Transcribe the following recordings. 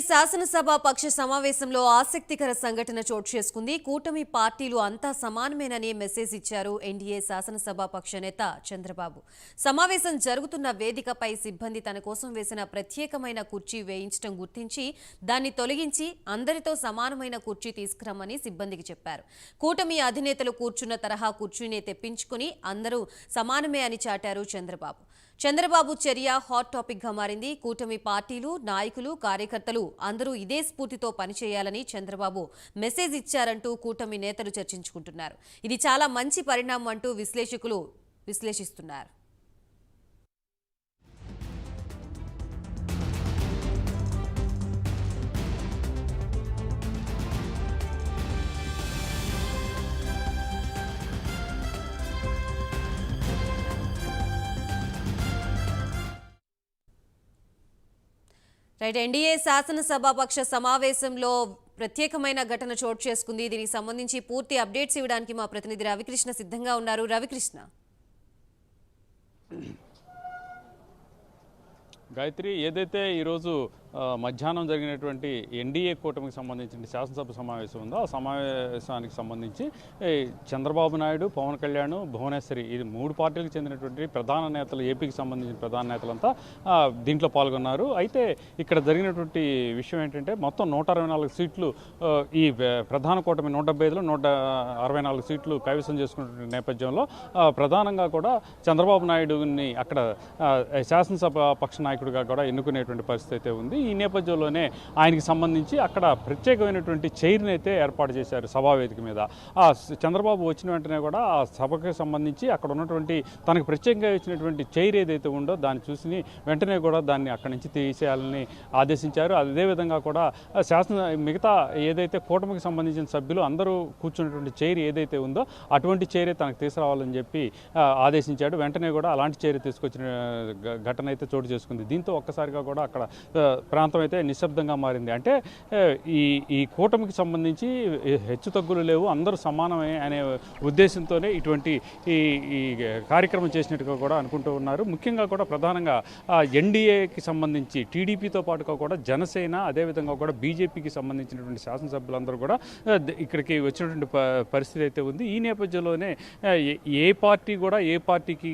శాసనసభ పక్ష సమావేశంలో ఆసక్తికర సంఘటన చోటు చేసుకుంది. కూటమి పార్టీలు అంతా సమానమేనని మెసేజ్ ఇచ్చారు ఎన్డీఏ శాసనసభ పక్ష నేత చంద్రబాబు. సమావేశం జరుగుతున్న వేదికపై సిబ్బంది తన కోసం వేసిన ప్రత్యేకమైన కుర్చీ వేయించడం గుర్తించి దాన్ని తొలగించి అందరితో సమానమైన కుర్చీ తీసుకురమ్మని సిబ్బందికి చెప్పారు. కూటమి అధినేతలు కూర్చున్న తరహా కుర్చీనే తెప్పించుకుని అందరూ సమానమే అని చాటారు చంద్రబాబు. చంద్రబాబు చర్య హాట్ టాపిక్ గా మారింది. కూటమి పార్టీలు, నాయకులు, కార్యకర్తలు అందరూ ఇదే స్ఫూర్తితో పనిచేయాలని చంద్రబాబు మెసేజ్ ఇచ్చారంటూ కూటమి నేతలు చర్చించుకుంటున్నారు. ఇది చాలా మంచి పరిణామం అంటూ విశ్లేషకులు విశ్లేషిస్తున్నారు. ఎన్డీఏ శాసనసభాపక్ష సమావేశంలో ప్రత్యేకమైన ఘటన చోటు చేసుకుంది. దీనికి సంబంధించి పూర్తి అప్డేట్స్ ఇవ్వడానికి మా ప్రతినిధి రవికృష్ణ సిద్ధంగా ఉన్నారు. రవికృష్ణ, గాయత్రి, ఏదైతే ఈరోజు మధ్యాహ్నం జరిగినటువంటి ఎన్డీఏ కూటమికి సంబంధించిన శాసనసభ సమావేశం ఉందో ఆ సమావేశానికి సంబంధించి చంద్రబాబు నాయుడు, పవన్ కళ్యాణ్, భువనేశ్వరి ఈ మూడు పార్టీలకు చెందినటువంటి ప్రధాన నేతలు, ఏపీకి సంబంధించిన ప్రధాన నేతలంతా దీంట్లో పాల్గొన్నారు. అయితే ఇక్కడ జరిగినటువంటి విషయం ఏంటంటే మొత్తం 164 సీట్లు ఈ ప్రధాన కూటమి 175లో 164 సీట్లు కైవసం చేసుకున్న నేపథ్యంలో ప్రధానంగా కూడా చంద్రబాబు నాయుడుని అక్కడ శాసనసభ పక్ష నాయకుడిగా కూడా ఎన్నుకునేటువంటి పరిస్థితి అయితే ఉంది. ఈ నేపథ్యంలోనే ఆయనకి సంబంధించి అక్కడ ప్రత్యేకమైనటువంటి చైర్ని అయితే ఏర్పాటు చేశారు సభావేదిక మీద. ఆ చంద్రబాబు వచ్చిన వెంటనే కూడా ఆ సభకి సంబంధించి అక్కడ ఉన్నటువంటి తనకు ప్రత్యేకంగా ఇచ్చినటువంటి చైర్ ఏదైతే ఉందో దాన్ని చూసి వెంటనే కూడా దాన్ని అక్కడి నుంచి తీసేయాలని ఆదేశించారు. అదేవిధంగా కూడా మిగతా ఏదైతే కూటమికి సంబంధించిన సభ్యులు అందరూ కూర్చున్నటువంటి చైర్ ఏదైతే ఉందో అటువంటి చైరే తనకు తీసుకురావాలని చెప్పి ఆదేశించాడు. వెంటనే కూడా అలాంటి చైర్ తీసుకొచ్చిన ఘటన అయితే చోటు చేసుకుంది. దీంతో ఒక్కసారిగా కూడా అక్కడ ప్రాంతం అయితే నిశ్శబ్దంగా మారింది. అంటే ఈ కూటమికి సంబంధించి హెచ్చు తగ్గులు లేవు, అందరూ సమానమే అనే ఉద్దేశంతోనే ఇటువంటి ఈ కార్యక్రమం చేసినట్టుగా కూడా అనుకుంటూ ఉన్నారు. ముఖ్యంగా కూడా ప్రధానంగా ఎన్డీఏకి సంబంధించి టీడీపీతో పాటుగా కూడా జనసేన, అదేవిధంగా కూడా బీజేపీకి సంబంధించినటువంటి శాసనసభ్యులందరూ కూడా ఇక్కడికి వచ్చినటువంటి పరిస్థితి అయితే ఉంది. ఈ నేపథ్యంలోనే ఏ పార్టీ కూడా ఏ పార్టీకి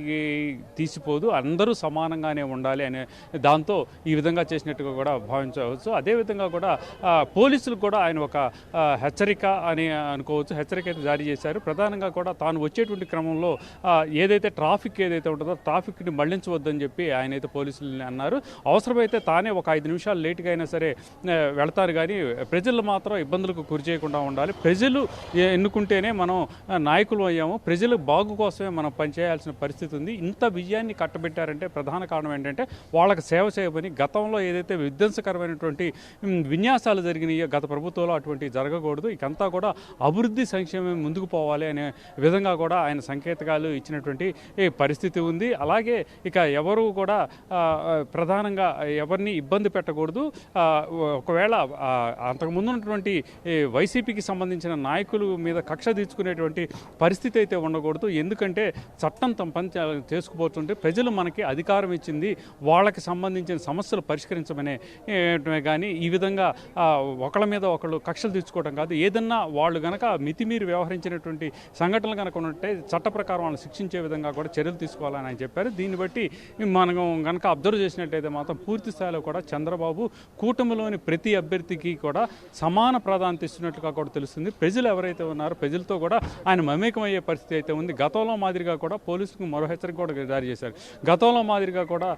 తీసిపోదు, అందరూ సమానంగానే ఉండాలి అనే దాంతో ఈ విధంగా చేసినట్టుగా కూడా భావించవచ్చు. అదేవిధంగా కూడా పోలీసులకు కూడా ఆయన ఒక హెచ్చరిక అని అనుకోవచ్చు, హెచ్చరిక అయితే జారీ చేశారు. ప్రధానంగా కూడా తాను వచ్చేటువంటి క్రమంలో ఏదైతే ట్రాఫిక్ ఏదైతే ఉంటుందో ట్రాఫిక్ని మళ్లించవద్దని చెప్పి ఆయన అయితే పోలీసులని అన్నారు. అవసరమైతే తానే ఒక 5 నిమిషాలు లేట్గా అయినా సరే వెళతారు, కానీ ప్రజలు మాత్రం ఇబ్బందులకు గురి చేయకుండా ఉండాలి. ప్రజలు ఎన్నుకుంటేనే మనం నాయకులు అయ్యాము, ప్రజల బాగు కోసమే మనం పనిచేయాల్సిన పరిస్థితి ఉంది. ఇంత విజయాన్ని కట్టబెట్టారంటే ప్రధాన కారణం ఏంటంటే వాళ్ళకి సేవ చేయమని. గతంలో ఏదైతే విధ్వంసకరమైనటువంటి విన్యాసాలు జరిగినాయో గత ప్రభుత్వంలో అటువంటివి జరగకూడదు, ఇకంతా కూడా అభివృద్ధి సంక్షేమం ముందుకు పోవాలి అనే విధంగా కూడా ఆయన సంకేతాలు ఇచ్చినటువంటి పరిస్థితి ఉంది. అలాగే ఇక ఎవరు కూడా ప్రధానంగా ఎవరిని ఇబ్బంది పెట్టకూడదు. ఒకవేళ అంతకుముందు ఉన్నటువంటి వైసీపీకి సంబంధించిన నాయకుల మీద కక్ష తీర్చుకునేటువంటి పరిస్థితి అయితే ఉండకూడదు. ఎందుకంటే చట్టం తమ పని చేసుకుపోతుంటే ప్రజలు మనకి అధికారం ఇచ్చింది, వాళ్ళకి సంబంధించిన సమస్యలు పరిష్కరించమనే కానీ ఈ విధంగా ఒకళ్ళ మీద ఒకళ్ళు కక్షలు తీర్చుకోవడం కాదు. ఏదన్నా వాళ్ళు కనుక మితిమీరి వ్యవహరించినటువంటి సంఘటనలు కనుక ఉంటే చట్ట ప్రకారం వాళ్ళని శిక్షించే విధంగా కూడా చర్యలు తీసుకోవాలని ఆయన చెప్పారు. దీన్ని బట్టి మనం కనుక అబ్జర్వ్ చేసినట్టయితే మాత్రం పూర్తి స్థాయిలో కూడా చంద్రబాబు కూటమిలోని ప్రతి అభ్యర్థికి కూడా సమాన ప్రాధాన్యత ఇస్తున్నట్టుగా కూడా తెలుస్తుంది. ప్రజలు ఎవరైతే ఉన్నారో ప్రజలతో కూడా ఆయన మమేకమయ్యే పరిస్థితి అయితే ఉంది. గతంలో మాదిరిగా కూడా పోలీసులకు మరో హెచ్చరిక కూడా జారీ చేశారు. గతంలో మాదిరిగా కూడా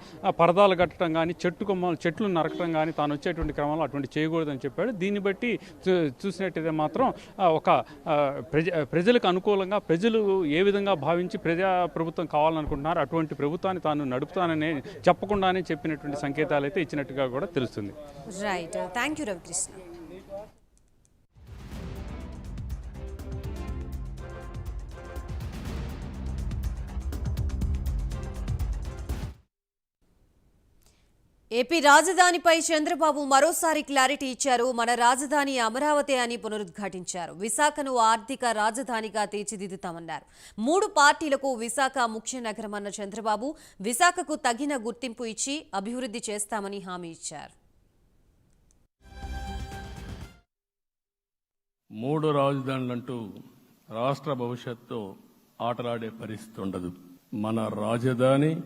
పరదాలు కట్టడం కానీ చెట్లు నరకడం కానీ తాను వచ్చేటువంటి క్రమంలో అటువంటి చేయకూడదని చెప్పాడు. దీన్ని బట్టి చూసినట్టయితే మాత్రం ఒక ప్రజలకు అనుకూలంగా ప్రజలు ఏ విధంగా భావించి ప్రజా ప్రభుత్వం కావాలనుకుంటున్నారు అటువంటి ప్రభుత్వాన్ని తాను నడుపుతానని చెప్పకుండానే చెప్పినటువంటి సంకేతాలు అయితే ఇచ్చినట్టుగా కూడా తెలుస్తుంది. Right, thank you Ravikrishna. AP రాజధానిపై చంద్రబాబు మరోసారి క్లారిటీ ఇచ్చారు. మన రాజధాని అమరావతి అని పునరుద్ఘాటించారు. విశాఖను ఆర్థిక రాజధానిగా తీర్చిదిద్దుతామన్నారు. 3 పార్టీలకు విశాఖ ముఖ్య నగరమన్న చంద్రబాబు విశాఖకు తగిన గుర్తింపు ఇచ్చి అభివృద్ధి చేస్తామని హామీ ఇచ్చారు. మూడు రాజధానులంటూ రాష్ట్ర భవిష్యత్తు ఆటలాడే పరిస్థితి ఉండదు. మన రాజధాని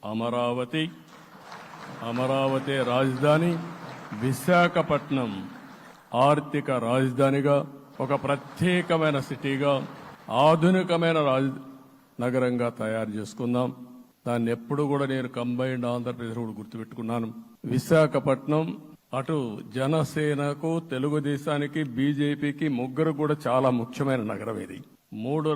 అమరావతి, అమరావతి రాజధాని, విశాఖపట్నం ఆర్థిక రాజధానిగా, ఒక ప్రత్యేకమైన సిటీగా, ఆధునికమైన నగరంగా తయారు చేసుకుందాం. దాన్ని ఎప్పుడు కూడా నేను కంబైన్డ్ ఆంధ్రప్రదేశ్ కూడా గుర్తుపెట్టుకున్నాను. విశాఖపట్నం అటు జనసేనకు, తెలుగుదేశానికి, బీజేపీకి ముగ్గురు కూడా చాలా ముఖ్యమైన నగరం ఇది. మూడు